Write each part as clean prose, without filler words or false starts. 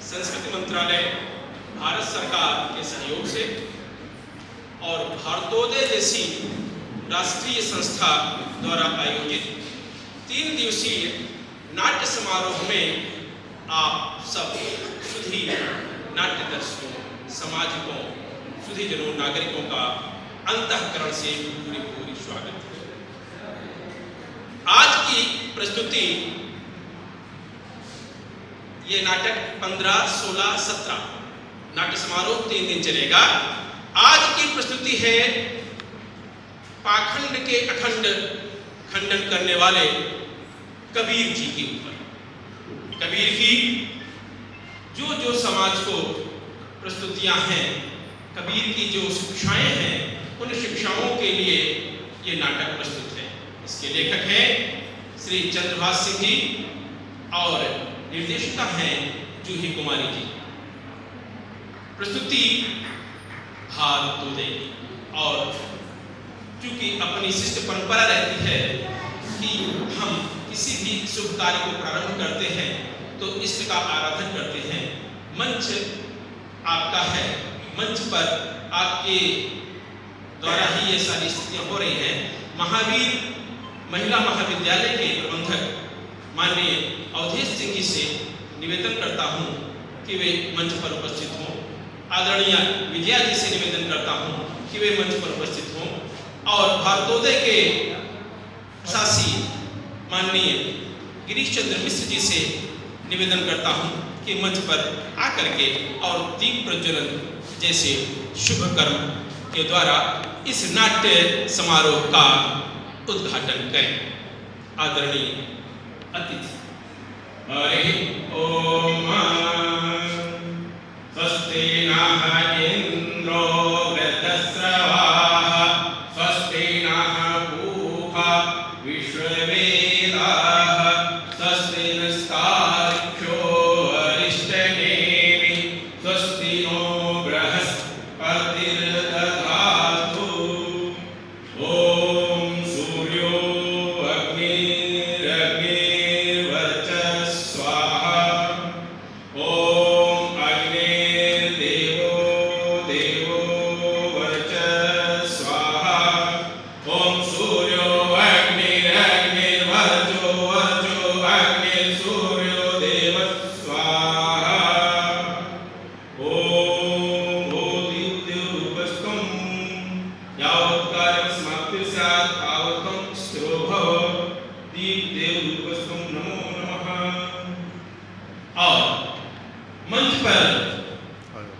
संस्कृति मंत्रालय, भारत सरकार के सहयोग से और भारतोदय जैसी राष्ट्रीय संस्था द्वारा आयोजित 3 दिवसीय नाट्य समारोह में आप सब सुधी नाट्य दर्शकों, सामाजिकों, सुधीजनों, नागरिकों का अंतःकरण से पूरी स्वागत है। आज की प्रस्तुति, ये नाटक 15, 16, 17 नाट्य समारोह 3 दिन चलेगा। आज की प्रस्तुति है पाखंड के अखंड खंडन करने वाले कबीर जी के ऊपर। कबीर की जो समाज को प्रस्तुतियां हैं, कबीर की जो शिक्षाएं हैं, उन शिक्षाओं के लिए ये नाटक प्रस्तुत है। इसके लेखक हैं श्री चंद्रभाष सिंह जी और निर्देशिका हैं जूही कुमारी जी। प्रस्तुति भारतोदय, और चूंकि अपनी शिष्ट परंपरा रहती है कि हम किसी भी शुभ कार्य को प्रारंभ करते हैं तो इष्ट का आराधन करते हैं। मंच आपका है, मंच पर आपके द्वारा ही ये सारी स्थितियां हो रही हैं। महावीर महिला महाविद्यालय के प्रबंधक माननीय अवधेश सिंह जी से निवेदन करता हूं कि वे मंच पर उपस्थित हों। आदरणीय विजया जी से निवेदन करता हूं कि वे मंच पर उपस्थित हों, और भारतोदय के शासी माननीय गिरीश चंद्र मिश्र जी से निवेदन करता हूं कि मंच पर आकर के और दीप प्रज्वलन जैसे शुभ कर्म के द्वारा इस नाट्य समारोह का उद्घाटन करें। आदरणीय अतिथि। हरि ओम। स्वस्ति नः इंद्रो वृद्धश्रवाः, स्वस्ति नः पूषा विश्ववेदाः, स्वस्ति नस्तार्क्ष्यो अरिष्टनेमिः, स्वस्ति नो बृहस्पतिर्दधातु। ओम सूर्यो अग्निर्वर्चः स्वाहा। ओम अग्निर्देवो देवो वर्चः स्वाहा। ओम सूर्यो अग्निर्वर्चो अग्निर्सूर्यो देवः स्वाहा। ओम भूतिदेवरूपस्थं यावत् कार्यं समाप्तिः स्यात् तावत् त्वं स्थिरो भव। दीपदेवरूपस्थं नमो नमः। और मंच पर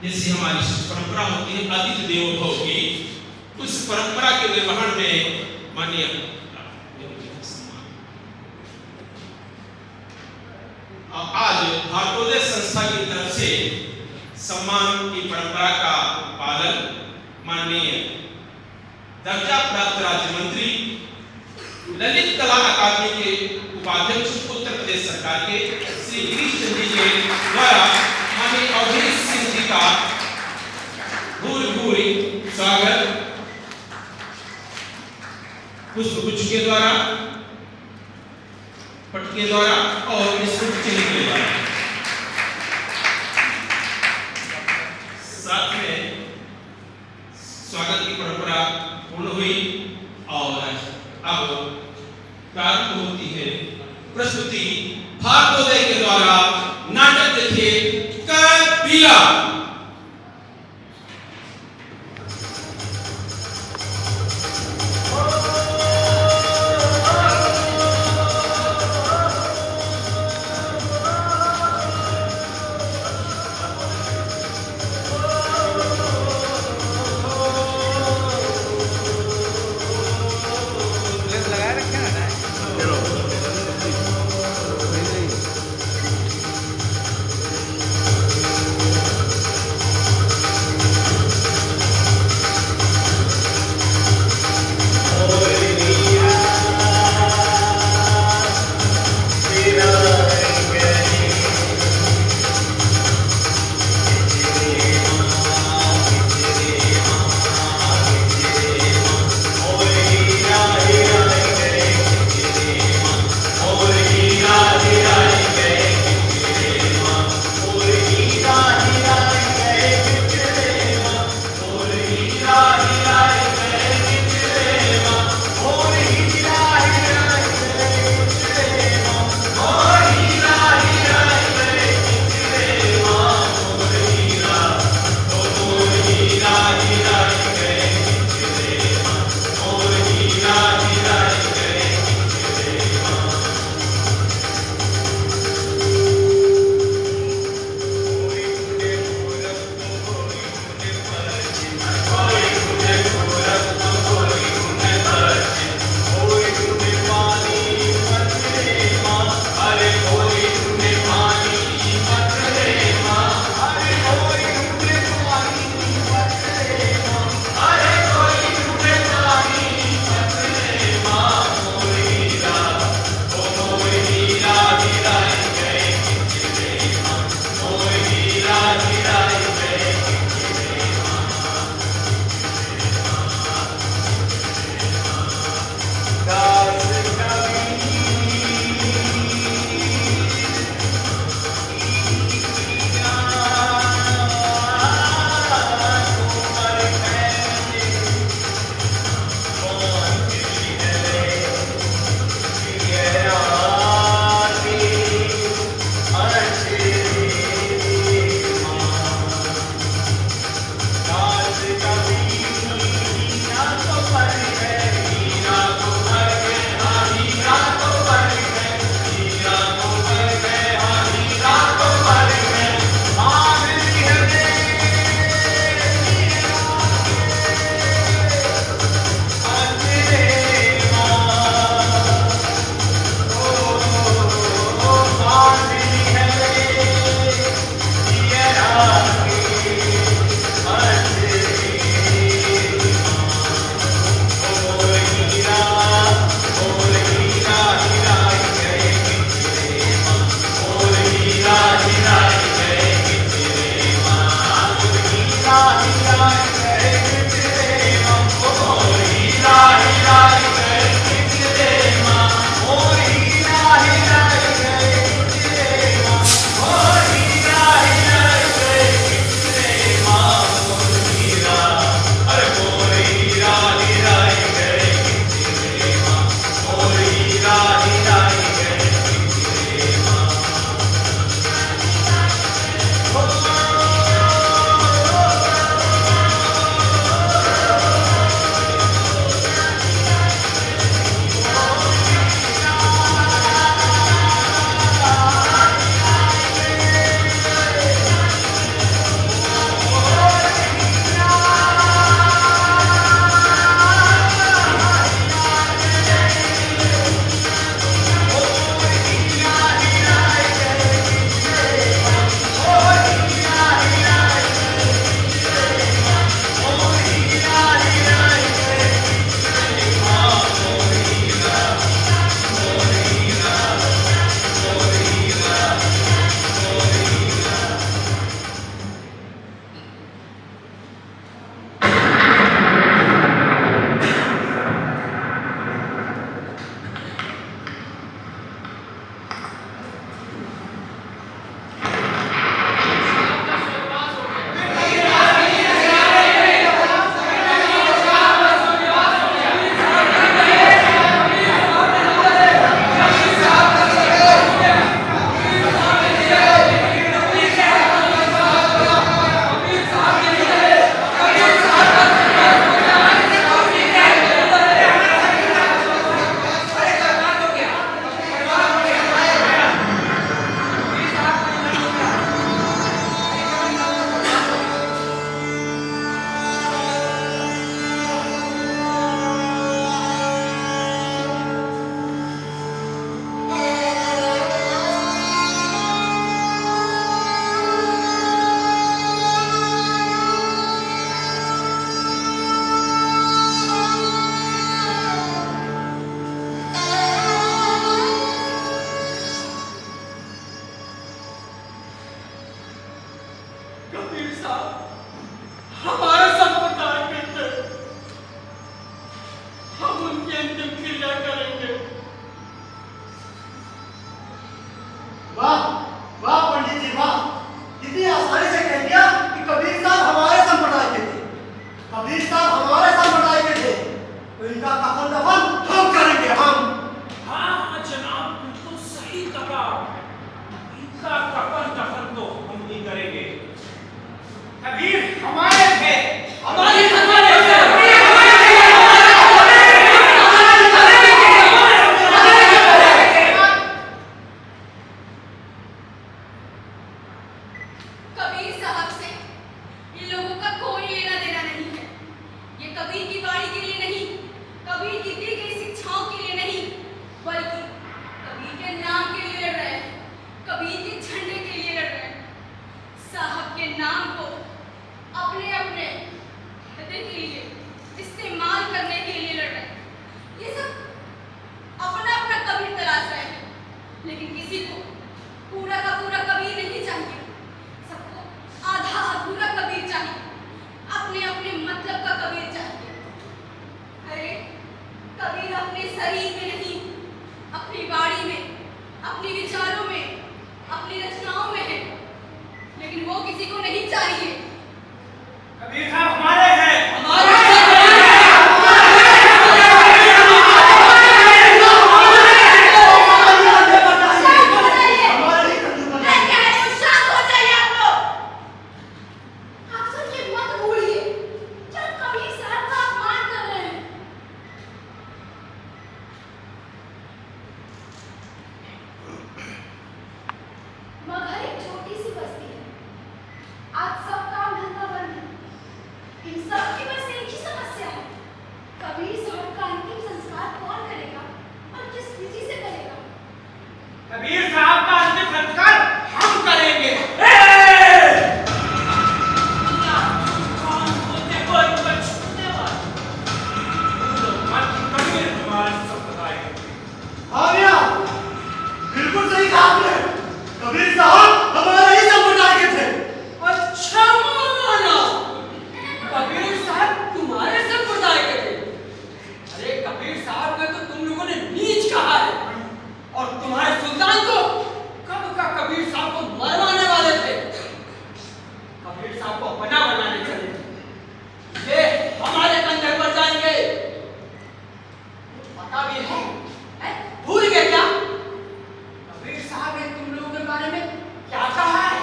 जैसी हमारी परंपरा होती है अतिथि देवो भव की, उस परंपरा के निर्वहन में माननीय आज भारतोदय संस्था की तरफ से सम्मान की परंपरा का पालन माननीय दर्जा प्राप्त राज्य मंत्री, ललित कला अकादमी के उपाध्यक्ष उत्तर प्रदेश सरकार के श्री गिरीश चंद्र जी द्वारा माननीय अवधेश सिंह जी का भूरि स्वागत पुष्पगुच्छ के द्वारा, पट के द्वारा और स्मृति चिन्ह के द्वारा। साथ में स्वागत की परंपरा पूर्ण हुई और अब प्रारंभ होती है प्रस्तुति भारतोदय के द्वारा नाटक देखिए कबीरा। हमारे संप्रदाय के थे, हम उनकी अंतिम क्रिया करेंगे। वाह वाह पंडित जी वाह, कितनी आसानी से कह दिया कि कबीर साहब हमारे संप्रदाय के थे। कबीर साहब हमारे संप्रदाय के थे तो इनका कफन दफन हम करेंगे। हम हाँ जनाब, बिल्कुल सही कहा। इनका कफन दफन तो हम ही करेंगे। कबीर हमारे थे, हमारे कबीर साहब से इन लोगों का कोई लेना देना नहीं है। ये कबीर की वाणी के लिए नहीं, कबीर की दी गई शिक्षाओं के लिए नहीं, बल्कि कबीर के नाम के लिए लड़ रहे हैं, कबीर के झंडे के लिए लड़ रहे हैं। साहब के नाम को अपने अपने हित के लिए इस्तेमाल करने के लिए लड़ रहे हैं। ये सब अपना अपना कबीर तलाश रहे हैं, लेकिन किसी को पूरा का पूरा कबीर नहीं चाहिए। सबको आधा अधूरा कबीर चाहिए, अपने अपने मतलब का कबीर चाहिए। अरे कबीर अपने शरीर में नहीं, अपनी वाणी में, अपने विचारों में, अपनी रचनाओं में है, लेकिन वो किसी को नहीं चाहिए। कबीर साहब हमारे हैं, हमारे मगर एक छोटी सी बस्ती है, आज सब काम धंधा बंद है। इन सब की बस एक ही समस्या है, कबीर साहब का अंतिम संस्कार कौन करेगा और किस विधि से करेगा? कबीर साहब का अंतिम संस्कार हम करेंगे। हाँ भैया, बिल्कुल सही कहा आपने। कबीर साहब हमारे ही संप्रदाय के थे। अच्छा माना, कबीर साहब तुम्हारे संप्रदाय के थे। अरे कबीर साहब ने तो तुम लोगों ने नीच कहा है, और तुम्हारे सुल्तान को कब का कबीर साहब को मरवाने वाले थे। कबीर साहब को बना बनाने चले, ये हमारे कंधे पर जाएंगे। पता भी है, भूल गए क्या? कबीर साहब ने तुम लोगों के बारे में क्या कहा है?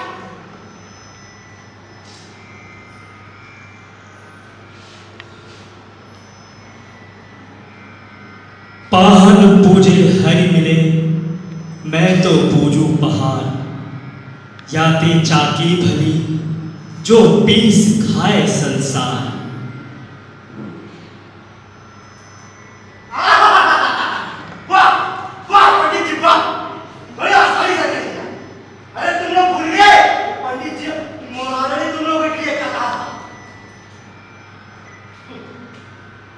पाहन पूजे हरि मिले, मैं तो पूजू पहाड़। याते चाकी भली, जो पीस खाए संसार। वाह वाह पंडित जी वाह, बड़ी आसानी से कह दिया। अरे तुम लोग भूल गए, पंडित जी मौलाना ने तुम लोगों के लिए कहा था।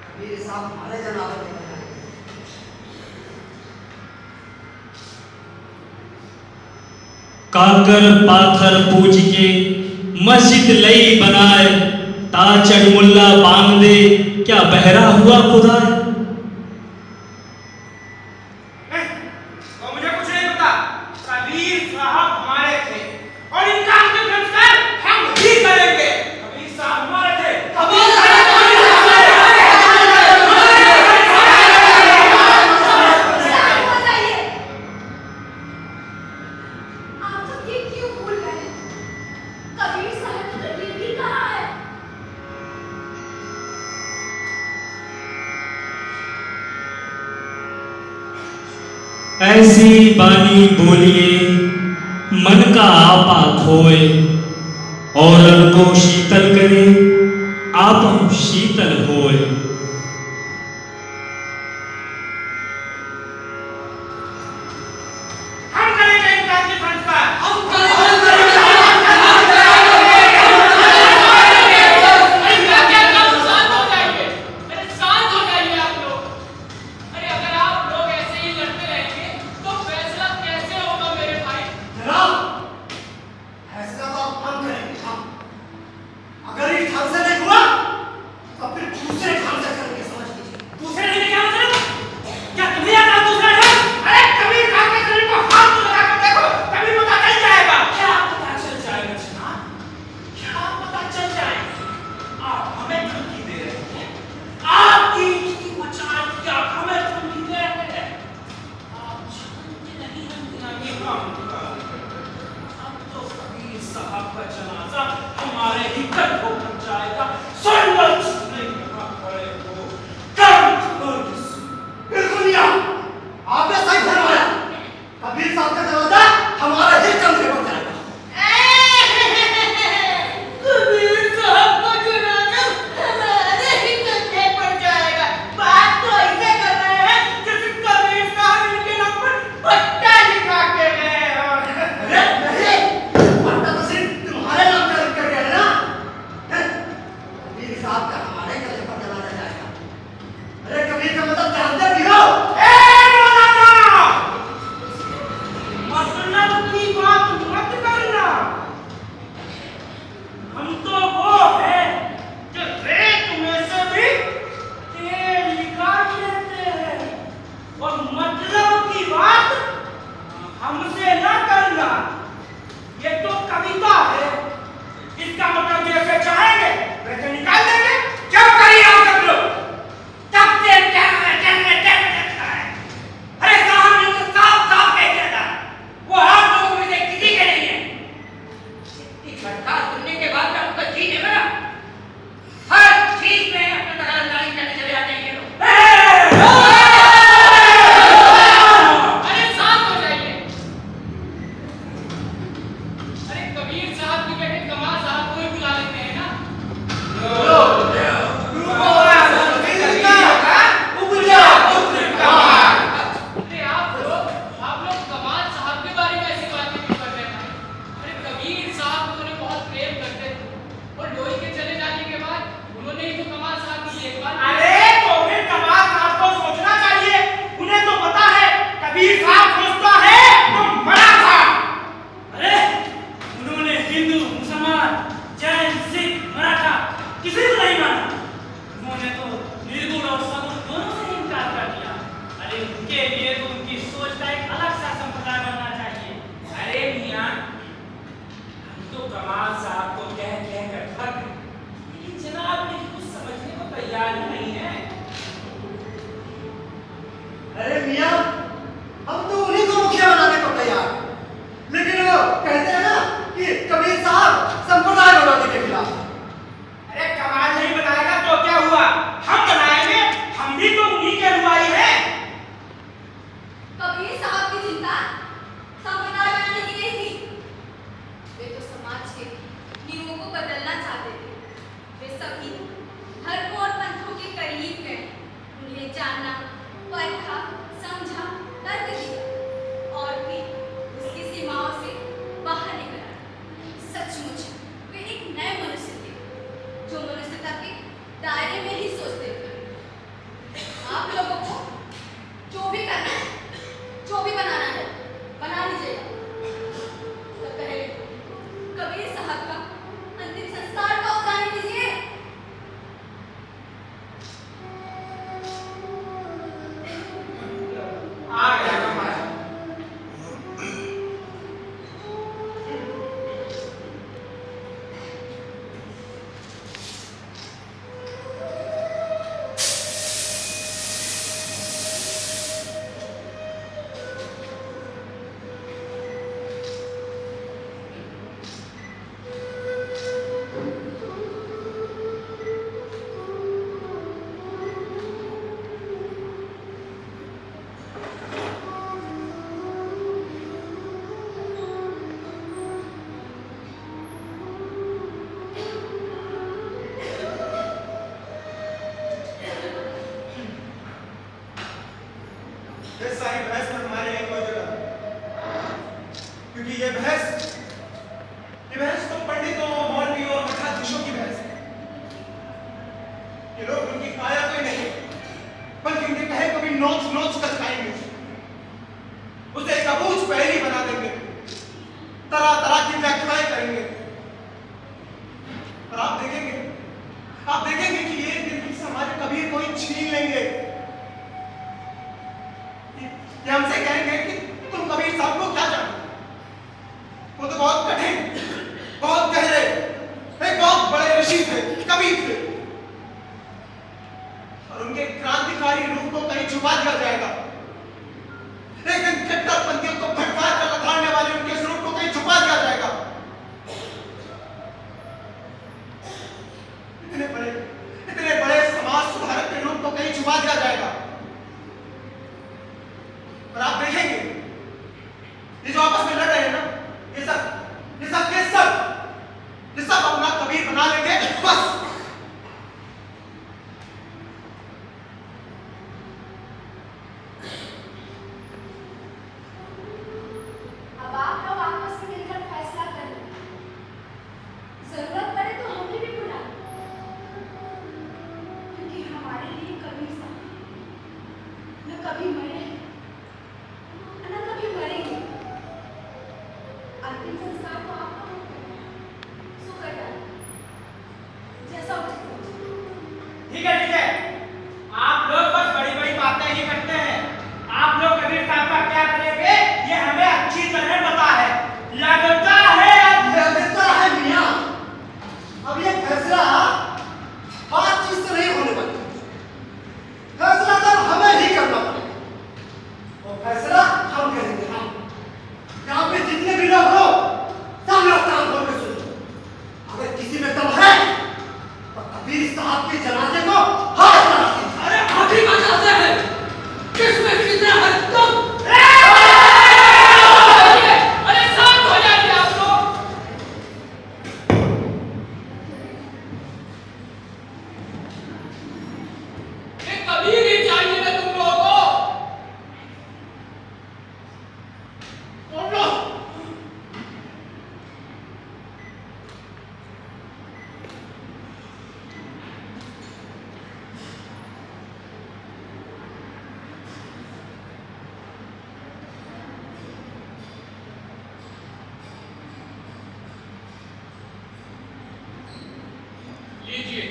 कबीर साहब हमारे जनाबे में काकर पाथर पूज के मस्जिद लई बनाए। ताचड़ मुल्ला बांध दे, क्या बहरा हुआ खुदाए। तो मुझे कुछ नहीं पता। कबीर साहब हमारे थे और इनका अंतिम संस्कार हम ही करेंगे। कबीर साहब हमारे थे, साहब हो जाइए। आप तो ये क्यों भूल गए? कबीर साहब ने तो ये भी कहा है। ऐसी बानी बोलिए, मन का आपा खोए। और को शीतल करे, आप शीतल होए। हम करेंगे इनका अंतिम संस्कार। हम करेंगे। इनका क्या काम? शांत हो जाइए। अरे शांत हो जाइए आप लोग। अरे अगर आप लोग ऐसे ही लड़ते रहेंगे तो फैसला कैसे होगा मेरे भाई? जनाब, फैसला तो अब हम करेंगे। हम हिंदू, मुसलमान, जैन, सिख, मराठा किसी को नहीं माना। उन्होंने तो निर्गुण और सगुण दोनों से ही इनकार कर दिया। अरे उनके लिए तो उनकी सोच का एक अलग सा संप्रदाय बनना चाहिए। अरे मियां, हम तो कमाल साहब को कह कर थक गए, लेकिन जनाब ने कुछ समझने को तैयार ही नहीं है। अरे मियां, हम तो उन्हीं को मुखिया बनाने को तैयार हैं। लेकिन वो कहते हैं ना कि कबीर साहब संप्रदाय बनाने के खिलाफ। अरे कमाल नहीं बनाएगा तो क्या हुआ, हम बनाएंगे, हम भी तो उन्हीं के अनुयायी हैं। कबीर साहब की चिंता संप्रदाय बनाने की नहीं थी। वे तो समाज के नियमों को बदलना चाहते थे। वे सभी धर्मों और पंथों के करीब गए, उन्हें जानना, परखा, समझा, तर्क दिया और फिर उसकी सीमाओं से बाहर निकल आए। सचमुच वे एक नए मनुष्य थे, जो मनुष्यता के दायरे में ही सोचते थे। आप लोगों को जो भी करना है, जो भी बनाना है, बना लीजिएगा। तो पहले कबीर साहब का अंतिम संस्कार का उदाहरण लीजिए। आ गया कमाल। ये सारी बहस में हमारे लिए कोई जगह नहीं। क्योंकि ये बहस तो पंडितों, मौलवियों और मठाधीशों की बहस है। ये लोग उनकी काया कोई नहीं, बल्कि उनके कहे को भी नोच नोच कर खाएंगे, उसे कबूच पहली बना देंगे, तरह तरह की व्याख्याएं करेंगे। और आप देखेंगे कि ये दिन से हमारे कबीर को ही छीन लेंगे। ये हमसे कहेंगे कि तुम कबीर साहब को क्या जानते हो? वो तो बहुत कठिन, बहुत गहरे, एक बहुत बड़े ऋषि थे, कबीर थे। और उनके क्रांतिकारी रूप को कहीं छुपा दिया जाएगा। एक दिन कट्टरपंथियों को भटका कर लथाड़ने वाले उनके स्वरूप को कहीं छुपा दिया जाएगा। इतने बड़े समाज सुधारक के रूप को कहीं छुपा दिया जाएगा। और आप देखेंगे ये जो आपस में लड़ रहे हैं ना, ये सब अपना कबीर बना लेंगे बस। अब आप लोग आपस में मिलकर फैसला कर लें। जरूरत पड़े तो हमें भी बुला लें। लीजिए,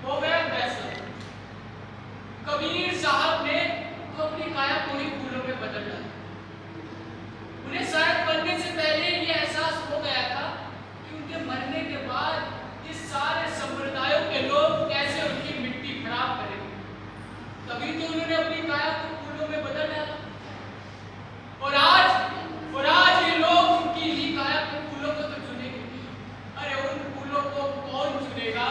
हो गया फैसला। कबीर साहब ने तो अपनी काया को ही फूलों में बदल डाला। उन्हें शायद मरने से पहले ये एहसास हो गया था कि उनके मरने के बाद इस सारे संप्रदायों के लोग कैसे उनकी मिट्टी खराब करेंगे। तभी तो उन्होंने अपनी काया को फूलों में बदल डाला। और आज ये लोग उनकी ही काया को फूलों को तो चुनेंगे। अरे उन फूलों को कौन चुनेगा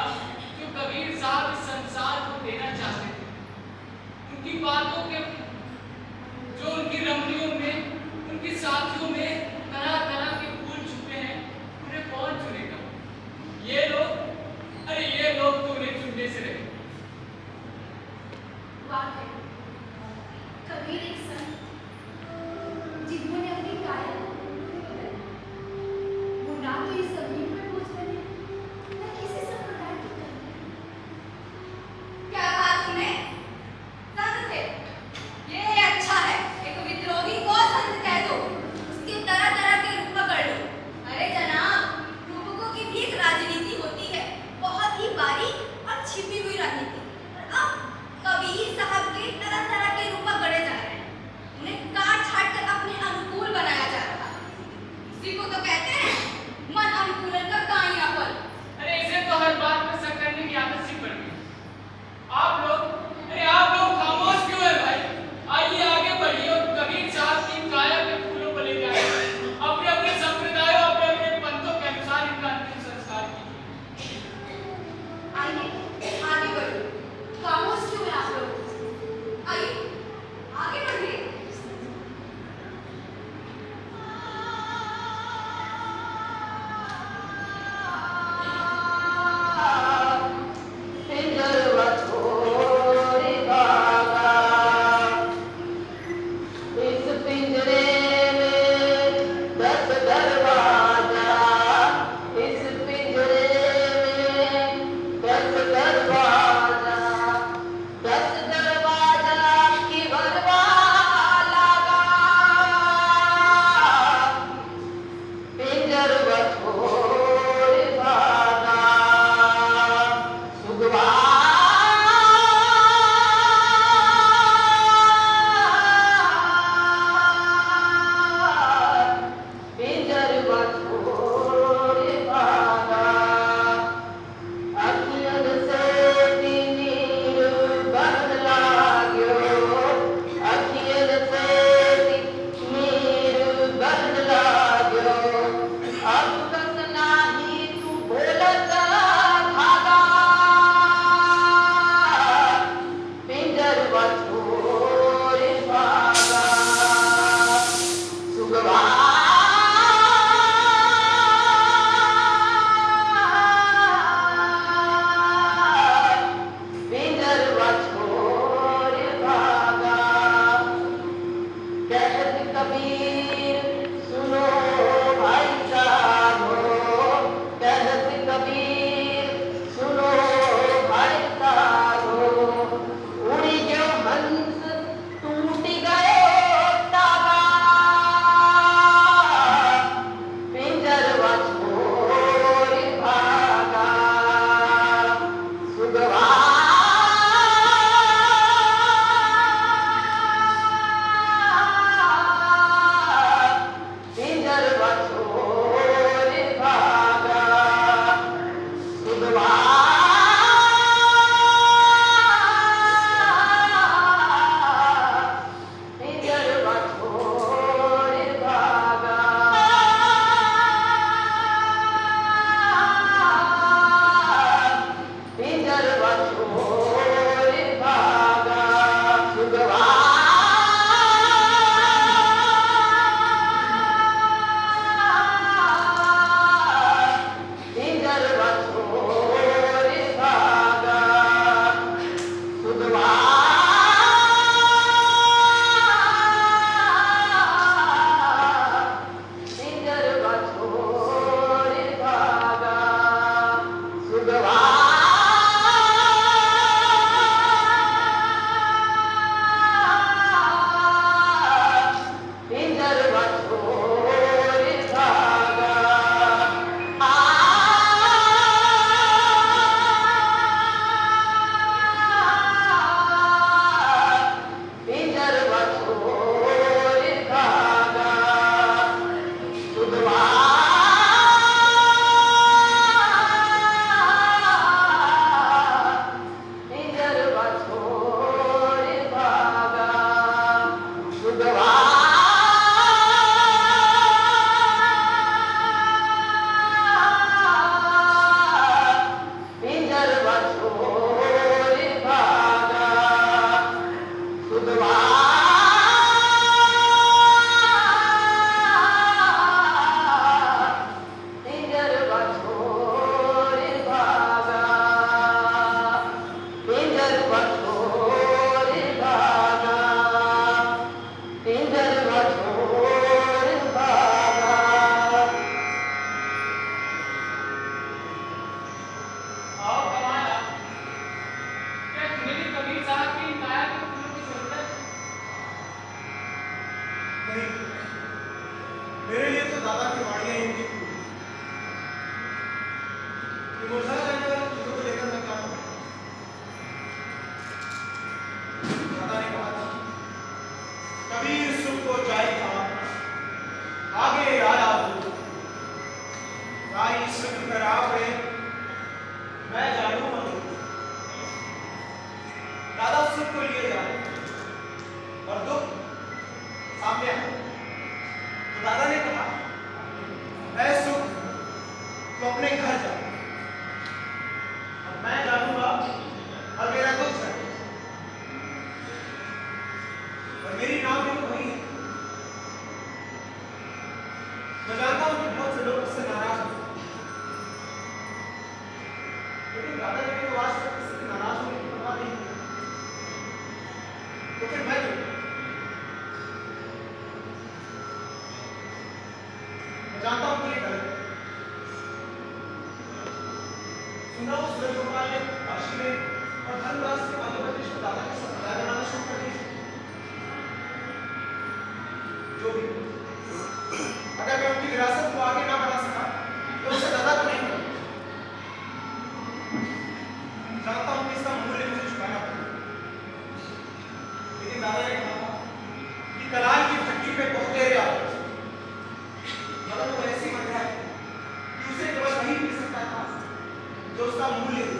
मुरझा जाने वाले फूलों को लेकर मैं क्या करूं? दादा ने कहा था कबीर सुख को जाए था आगे आया वो राई सुख कर आपे मैं जानू मनु। दादा सुख को लिए जा और दुख सामने आया तो दादा ने कहा ऐ सुख तो अपने घर जा और मैं जानूंगा और मेरा दुख जाए और मेरी नाम भी तो वही है। मैं जानता हूं कि बहुत से लोग उससे नाराज हैं लेकिन दादा ने तो आज तक किसी से नाराज होने की परवाह नहीं की तो फिर मैं जानता हूं कि ये गलत है। सुना उस सूरज गोपाल ने काशी में और धर्मराज के मध्य प्रदेश में दादा के संप्रदाय बनाना शुरू कर दिया। जो भी अगर मैं उनकी विरासत को आगे ना बढ़ा सका तो उससे दादा को नहीं करूंगा। जानता हूं कि इसका मूल्य मुझे चुकाना पड़ेगा लेकिन दादा ने कहा कि कलाल की भट्टी पे पहुंचे आप मगर वो ऐसी मत है कि उसे केवल वही मिल सकता था जो उसका मूल्य है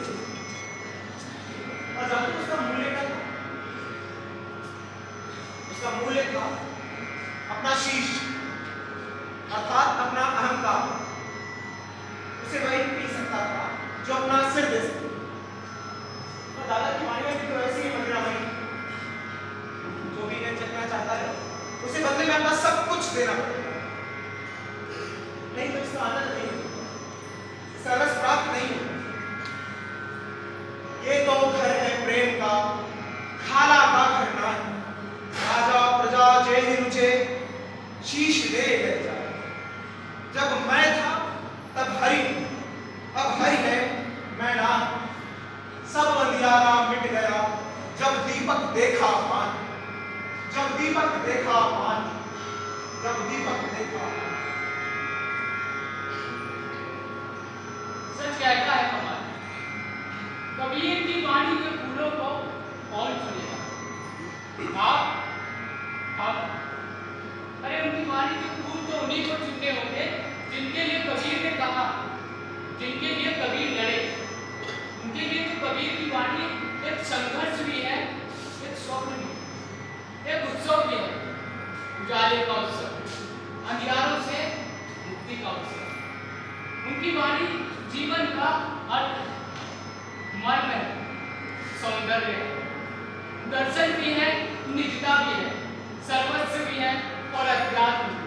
और जब तक उसका मूल्य क्या था उसका मूल्य था अपना शीश अर्थात अपना अहंकार। उसे वही पी सकता था जो अपना सिर दे सकता और दादा की वाणी में भी तो ऐसी ही मदिरा वही जो भी इन्हें चलना चाहता है उसे बदले में अपना सब कुछ देना पड़ेगा नहीं तो इसका आनंद नहीं होगा, इसका रस प्राप्त नहीं होगा। ये तो घर है प्रेम का खाला का घर ना है राजा प्रजा जय ही रुचे शीश दे गए जाए। जब मैं था तब हरि अब हरि है मैं ना सब अंधियारा मिट गया जब दीपक देखा मान जब दीपक देखा मान जब दीपक देखा सच कहता है कमाल कबीर की वाणी के फूलों को कौन चुनेगा? आप अरे उनकी वाणी के फूल तो उन्हीं को चुनने होंगे जिनके लिए कबीर ने कहा जिनके लिए कबीर लड़े। उनके लिए तो कबीर की वाणी एक संघर्ष भी है एक स्वप्न भी एक उत्सव भी है उजाले का उत्सव अंधियारों से मुक्ति का उत्सव। उनकी वाणी जीवन का अर्थ मर्म है सौंदर्य है दर्शन भी है निजता भी है सर्वस्व भी है और अध्यात्म भी।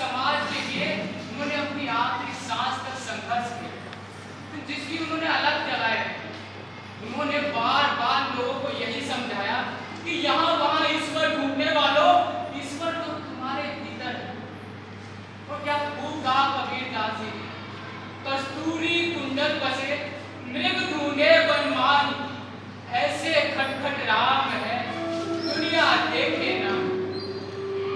समाज के लिए उन्होंने अपनी आखिरी सांस तक संघर्ष किया, जिसकी उन्होंने अलग जगाए। उन्होंने बार बार लोगों को यही समझाया कि यहाँ वहाँ ईश्वर ढूंढने वालों, ईश्वर तो तुम्हारे भीतर है। और क्या खूब कहा कबीरदास जी, कस्तूरी कुंडल बसे मृग ढूंढे बनमानी, ऐसे खटखट राम है दुनिया देखे ना।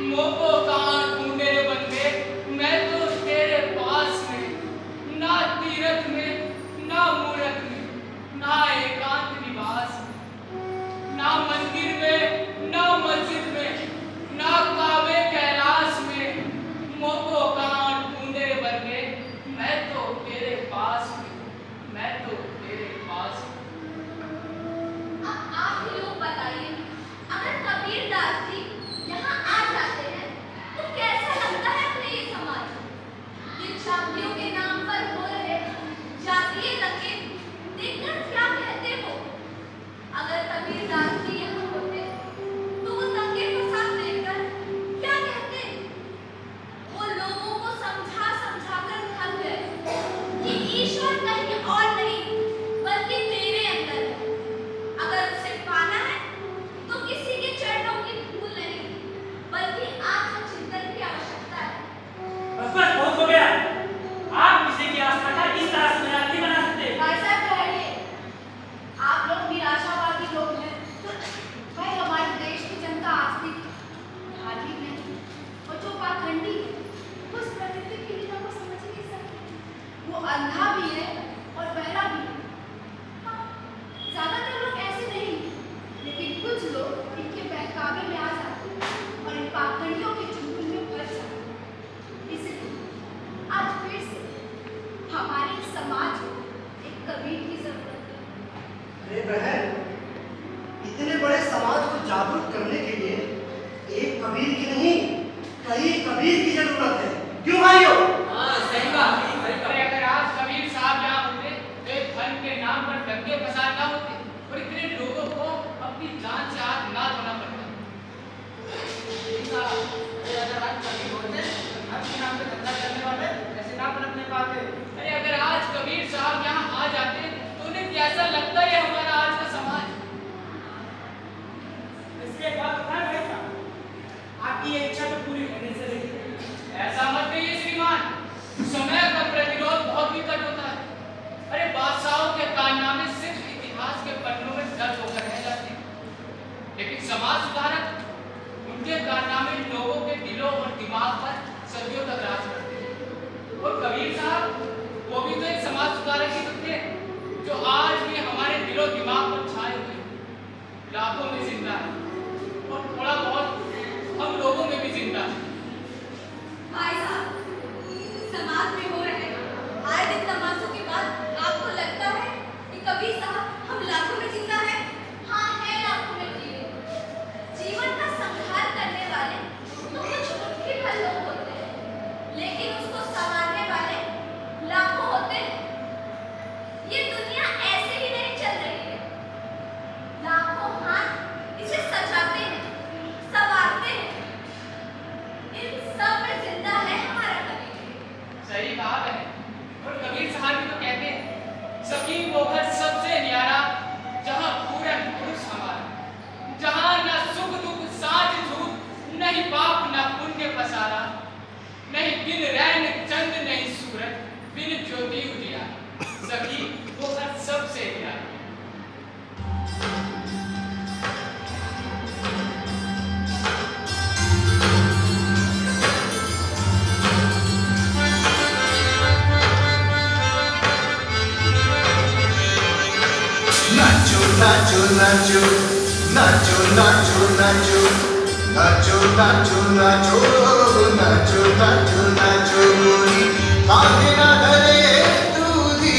मोको कहाँ ढूंढे बंदे, मैं तो तेरे पास में, ना तीरथ में ना मूरत में ना एकांत निवास में, ना मंदिर में ना मस्जिद में ना काबे कैलाश में। मोको कहाँ ढूंढे बंदे, मैं तो तेरे पास में, मैं तो तेरे पास में। अब आप ही लोग बताइए, अगर कबीरदास जी यहाँ आ जाते हैं तो कैसा लगता है अपने ये समाज? ये जातियों के नाम पर हो रहे जातीय दंगे देखकर क्या कहते हो? अगर कबीरदास जी यहाँ होते तो वो दंगे फसाद देखकर क्या कहते? वो लोगों को समझा समझा कर थक गए कि ईश्वर कहीं और नहीं बल्कि तेरे अंदर है। अगर उसे पाना है तो किसी के चरणों की धूल नहीं बल्कि आत्मचिंतन की आवश्यकता है। बस बस बहुत हो गया। आप किसी की आस्था का इस तरह से मजाक नहीं बना सकते। भाई साहब ठहरिए, आप लोग निराशावादी लोग हैं। भाई हमारे देश की जनता आस्तिक, धार्मिक नहीं, और जो पाखंडी है वो इस प्रकृति की लीला को समझ नहीं सकते। वो अंधा भी है और बहरा भी है। हाँ, ज्यादातर लोग ऐसे नहीं, लेकिन कुछ लोग इनके बहकावे में आ जाते हैं और इन पाखंडियों के चुंगल में फंस जाते हैं। इसलिए आज फिर से हमारे समाज को एक कबीर की जरूरत है। अरे बहन, इतने बड़े समाज को जागरूक करने के लिए एक कबीर की नहीं, कई कबीर की जरूरत है। क्यों भाइयों? हाँ, सही बात है, सही बात अरे है। अगर आज कबीर साहब यहाँ होते तो एक धन के नाम पर दंगे फसाद ना होते और इतने लोगों को अपनी जान से हाथ ना धोना पड़ता। अगर आज कबीर होते तो धर्म के नाम पे धंधा करने वाले ऐसे ना पनपने पाते। अरे अगर आज कबीर साहब यहाँ आ जाते तो उन्हें कैसा लगता है हमारा आज का समाज? इसके एक बात बताएं भाई साहब, आपकी ये इच्छा तो पूरी होने से रही। ऐसा मत कहिए श्रीमान, समय का प्रतिरोध बहुत निकट होता है। अरे बादशाहों के कारनामे सिर्फ इतिहास के पन्नों में दर्ज होकर रह जाते हैं, लेकिन समाज सुधारक उनके कारनामे लोगों के दिलों और दिमाग पर सदियों तक राज करते हैं। और कबीर साहब वो भी तो एक समाज सुधारक ही तो थे, जो आज भी हमारे दिलों दिमाग पर छाए हुए हैं। लाखों में जिंदा है और थोड़ा बहुत हम लोगों में भी जिंदा है। भाई साहब, समाज में हो रहे आए दिन तमाशों के बाद आपको लगता है कि कबीर साहब हम लाखों में जिंदा हैं? हाँ, है लाखों में जीवित। जीवन का संहार करने वाले तो कुछ मुट्ठी भर लोग होते हैं, लेकिन उसको संवारने वाले लाखों होते हैं। ये दुनिया ऐसे ही नहीं चल रही है। लाखों हाथ इसे सजाते हैं, संवारते हैं। इन सब में जिंदा है हमारा कबीर। सही कहा है। और कबीर साहब भी तो कहते हैं, सखी वो घर सबसे न्यारा जहाँ पूरन पुरुष हमारा, जहाँ न सुख दुख साझ झूठ, नहीं पाप न पुण्य पसारा, नहीं बिन रैन चंद नहीं सूरज, बिन ज्योति उजियारा। सखी वो घर सबसे न्यारा। नाचो नाचो नाचो नाचो नाचो नाचो नाचो नाचो नाचो नाचो नाचो नाचो गोरी काहे ना डरे तू दी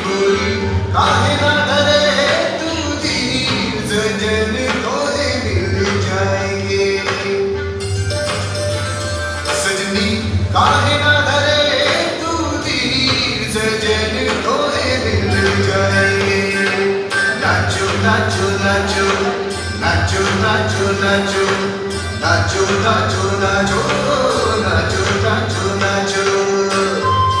गोरी काहे ना डरे तू दी सजन तोरे मिल जाएंगे सजनी काहे ना डरे तू दी सजन तोरे मिल जाएंगे नाचो नाचो नाचो नाचो नाचो नाचो नाचो नाचो नाचो नाचो नाचो नाचो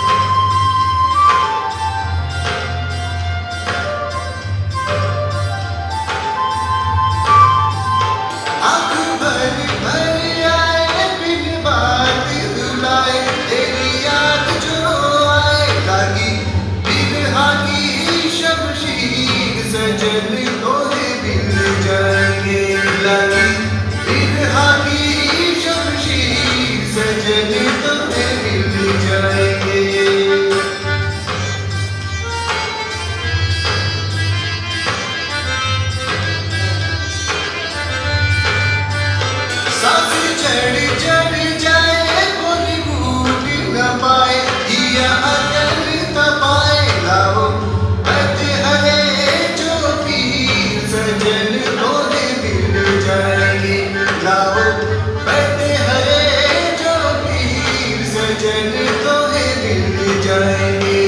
आँख भर भर आए बिन बात रुलाए तेरी याद जो आए लागी बिरहा की शमशीर सजन तोहे मिल जाएंगे लागी बिरहा की शमशीर सजन तोहे मिल जाएंगे सांस चढ़ चढ़ जाए बोली भूल न पाए दिया अकल तपाए लाओ बद हरे जो पीर सजन तोहे मिल जाएंगे लाओ बद हरे जो पीर सजन तोहे मिल जाएंगे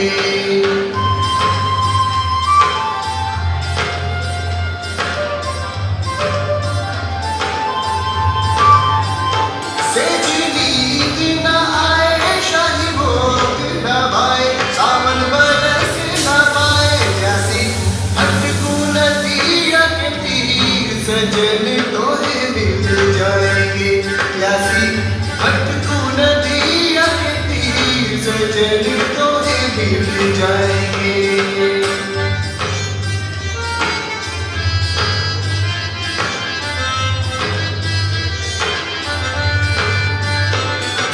सेज नींद न आए शाही भोग न भाए सावन बरस न पाए प्यासी भटकू नदिया के तीर सजन तोहे मिल जाएंगे प्यासी भटकू नदिया के तीर सजन तोहे मिल जाएंगे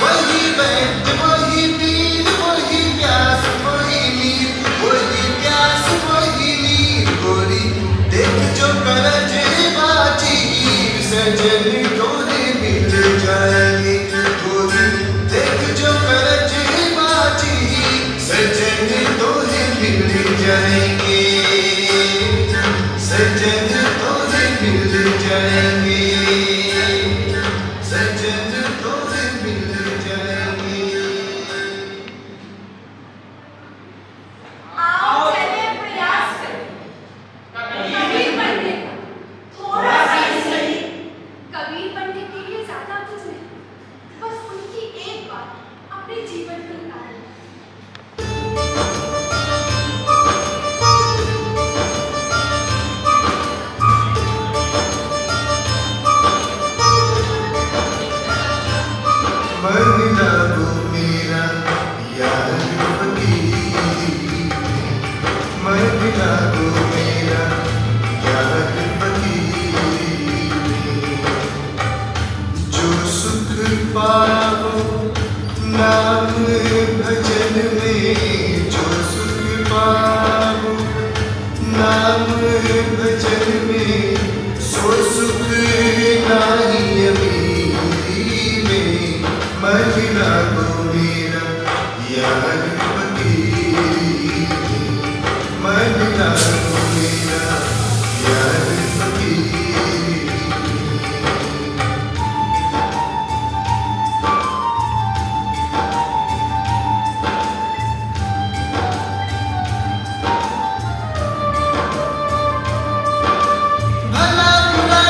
वही बैठ वही पीर वही प्यास वही नीर वही प्यास वही नीर गोरी देख जो करज बाचीर सजन तोहे मिल जाएंगे गोरी देख जो करज बाचीर सजन तोहे मिल जाएंगे सजन तोहे मिल जाएंगे सजन तोहे मिल जाएंगे आओ चले प्रयास करें कबीर बनने का थोड़ा सा ही सही कबीर बनने के लिए ज्यादा कुछ नहीं बस उनकी एक बात अपने जीवन में उतारें मन लागो मेरा यार फकीर मन लागो मेरा यार फकीर जो सुख पाओ नाम भजन में जो सुख पाओ नाम भजन में सो सुख नाही अमीरी में मन लागो मेरा यार फकीर मन लागो मेरा यार फकीर भला बुरा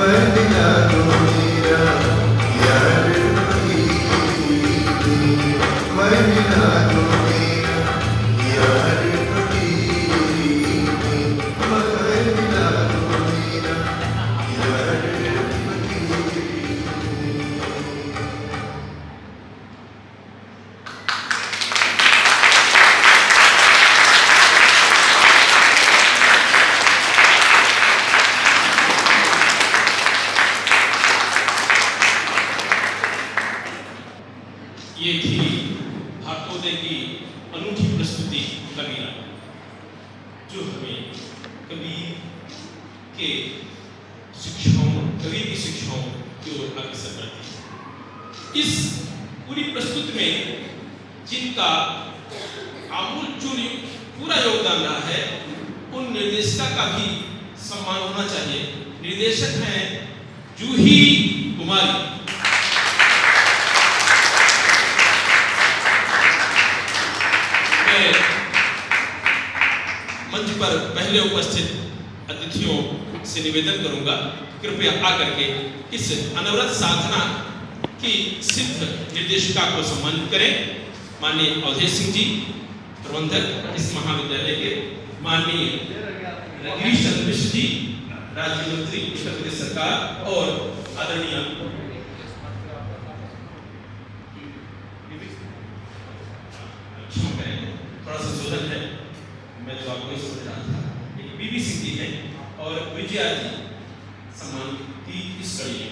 मिला दो मेरा यार फकीर मैं मिला दो मेरा यार फकीर मैं मिला दो मेरा यार फकीर। ये थी भारतोदय की अनूठी प्रस्तुति कबीरा, जो हमें कबीर के शिक्षाओं, कबीर की शिक्षाओं की ओर अग्रसर करती है। इस पूरी प्रस्तुति में जिनका आमूल-चूल पूरा योगदान रहा है, उन निर्देशिका का भी सम्मान होना चाहिए। निर्देशक हैं जूही कुमारी। मैं मंच पर पहले उपस्थित अतिथियों से निवेदन करूंगा, कृपया आकर के इस अनवरत साधना की सिद्ध निर्देशिका को सम्मानित करें। माननीय अवधेश सिंह जी, प्रबंधक इस महाविद्यालय के, माननीय गिरीश चंद्र मिश्र जी, राज्य मंत्री उत्तर प्रदेश सरकार, और आदरणीय थोड़ा संशोधन है, मैं तो आपको समझ रहा था, बीबी सिंह जी है और विजया जी सम्मान की इस कड़ी में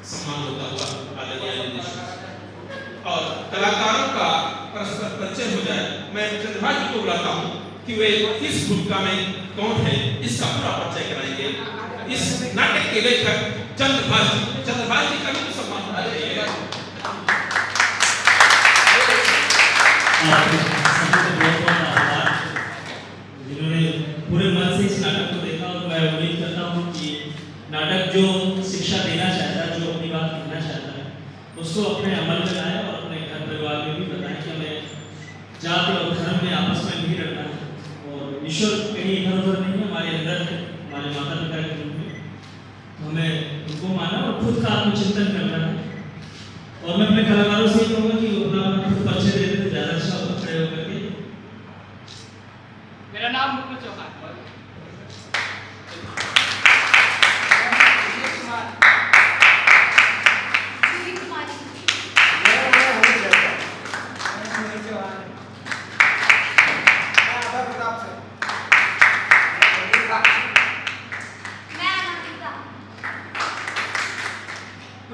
सम्मान होता हुआ आदरणीय निर्देशक और कलाकारों का परस्पर परिचय हो जाए। मैं चंद्रभाष जी को बुलाता हूँ कि वे इस भूमिका में कौन है, इसका पूरा परिचय कराएंगे। इस नाटक के लेखक चंद्रभाष जी का भी सम्मान होना चाहिए। जिन्होंने पूरे मन से इस नाटक को देखा, और मैं उम्मीद करता हूँ कि नाटक जो शिक्षा देना चाहता है, जो अपनी बात कहना चाहता है, उसको अपने अमल में लाए और अपने घर परिवार में भी बताएं कि हमें जाति और धर्म में आपस में नहीं रहना है और ईश्वर कहीं इधर उधर नहीं है, हमारे अंदर है, हमारे माता पिता के रूप में, तो हमें उनको माना और खुद का आत्मचिंतन करना है। और मैं अपने कलाकारों से ये कहूँगा कि अपना खुद परिचय देते तो ज़्यादा अच्छा होगा खड़े होकर के। मेरा नाम मुकुल चौहान।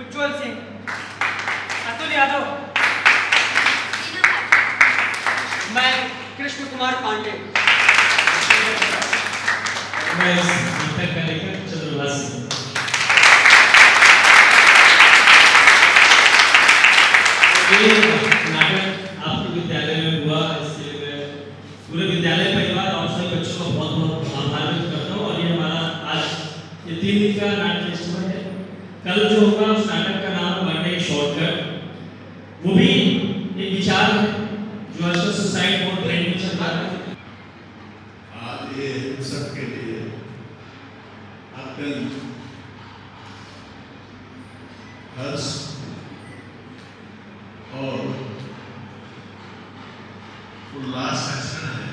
उज्जवल सिंह, अतुल यादव, मैं कृष्ण कुमार पांडे। मैं इस नाटक का लेखक चंद्रभाष सिंह। ये नाटक आपके विद्यालय में हुआ, इसके लिए मैं पूरे विद्यालय परिवार और सभी बच्चों का बहुत बहुत आभार व्यक्त करता हूँ। और ये हमारा आज ये 3 दिन का नाटक फेस्टिवल है। कल जो होगा उस नाटक का नाम बनने शॉर्टकट, वो भी एक विचार है जो आजकल सोसाइटी बहुत ट्रेंड में चल रहा है। आज ये सबके लिए अत्यंत हर्ष और उल्लास का क्षण है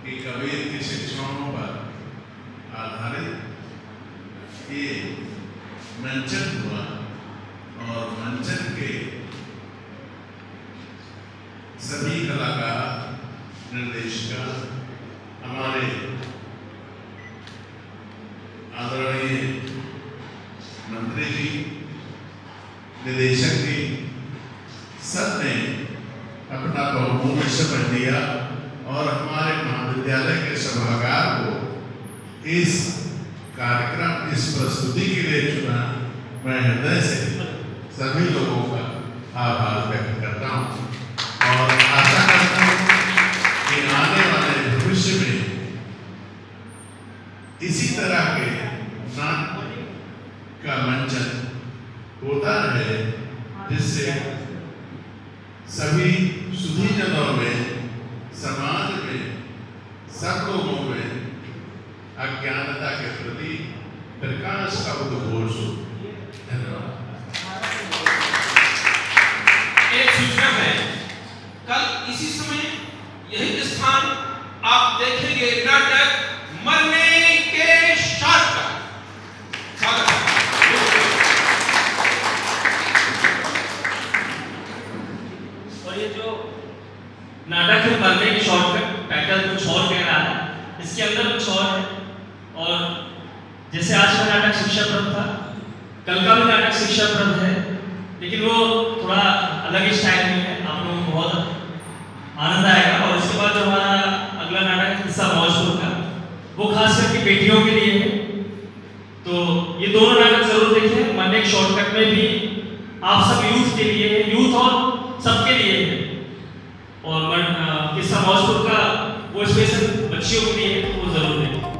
कि कबीर की शिक्षाओं पर आधारित ये मंचन हुआ और मंचन के सभी कलाकार, निर्देशिका, हमारे आदरणीय मंत्री जी, निदेशक जी, सब ने अपना बहुमूल्य समय दिया और हमारे महाविद्यालय के सभागार को इस कार्यक्रम, इस प्रस्तुति के लिए चुना। मैं हृदय से सभी लोगों का आभार व्यक्त करता हूँ और आशा करता हूँ कि आने वाले भविष्य में इसी तरह के नाटक का मंचन होता रहे, जिससे सभी सुधीजनों में, समाज में, सब लोगों में अज्ञानता के प्रति प्रकाश का उद्घोष हो। धन्यवाद। एक सूचना है, कल इसी समय यही स्थान आप देखेंगे नाटक मरने के शॉट का। स्वागत है। और ये जो नाटक है मरने के शॉर्टकट टाइटल कुछ और कह रहा है, इसके अंदर कुछ और है। और जैसे आज का नाटक शिक्षाप्रद था, कल का भी नाटक शिक्षाप्रद है, लेकिन वो थोड़ा अलग ही स्टाइल में है। आप लोगों को बहुत आनंद आएगा। और इसके बाद जो हमारा अगला नाटक है किस्सा मौजपुर का, वो खास करके बेटियों के लिए है। तो ये दोनों नाटक जरूर देखें। मरने के शॉर्टकट में भी आप सब यूथ के लिए है, यूथ और सबके लिए है। और किस्सा मौजपुर का वो स्पेशल बच्चियों के लिए है, वो जरूर देखें।